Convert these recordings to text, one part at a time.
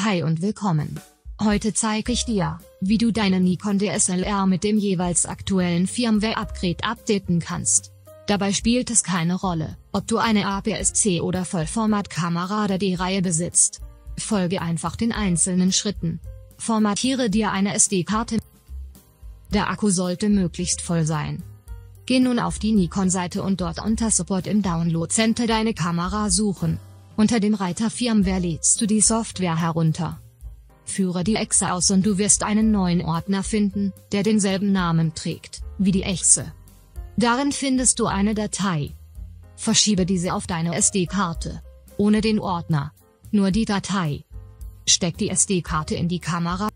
Hi und willkommen. Heute zeige ich dir, wie du deine Nikon DSLR mit dem jeweils aktuellen Firmware-Upgrade updaten kannst. Dabei spielt es keine Rolle, ob du eine APS-C oder Vollformatkamera der D-Reihe besitzt. Folge einfach den einzelnen Schritten. Formatiere dir eine SD-Karte. Der Akku sollte möglichst voll sein. Geh nun auf die Nikon-Seite und dort unter Support im Download Center deine Kamera suchen. Unter dem Reiter Firmware lädst du die Software herunter. Führe die Exe aus und du wirst einen neuen Ordner finden, der denselben Namen trägt wie die Exe. Darin findest du eine Datei. Verschiebe diese auf deine SD-Karte. Ohne den Ordner. Nur die Datei. Steck die SD-Karte in die Kamera.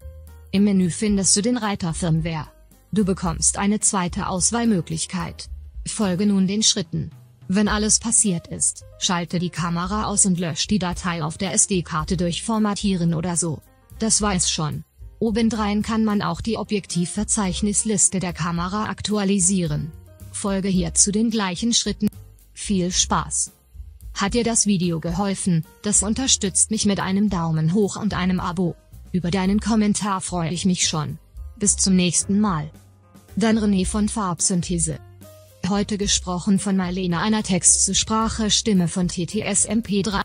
Im Menü findest du den Reiter Firmware. Du bekommst eine zweite Auswahlmöglichkeit. Folge nun den Schritten. Wenn alles passiert ist, schalte die Kamera aus und lösche die Datei auf der SD-Karte durch Formatieren oder so. Das war es schon. Obendrein kann man auch die Objektivverzeichnisliste der Kamera aktualisieren. Folge hierzu den gleichen Schritten. Viel Spaß! Hat dir das Video geholfen? Das unterstützt mich mit einem Daumen hoch und einem Abo. Über deinen Kommentar freue ich mich schon. Bis zum nächsten Mal. Dein René von Farbsynthese. Heute gesprochen von Marlene, einer Text-zu-Sprache-Stimme von TTS MP3.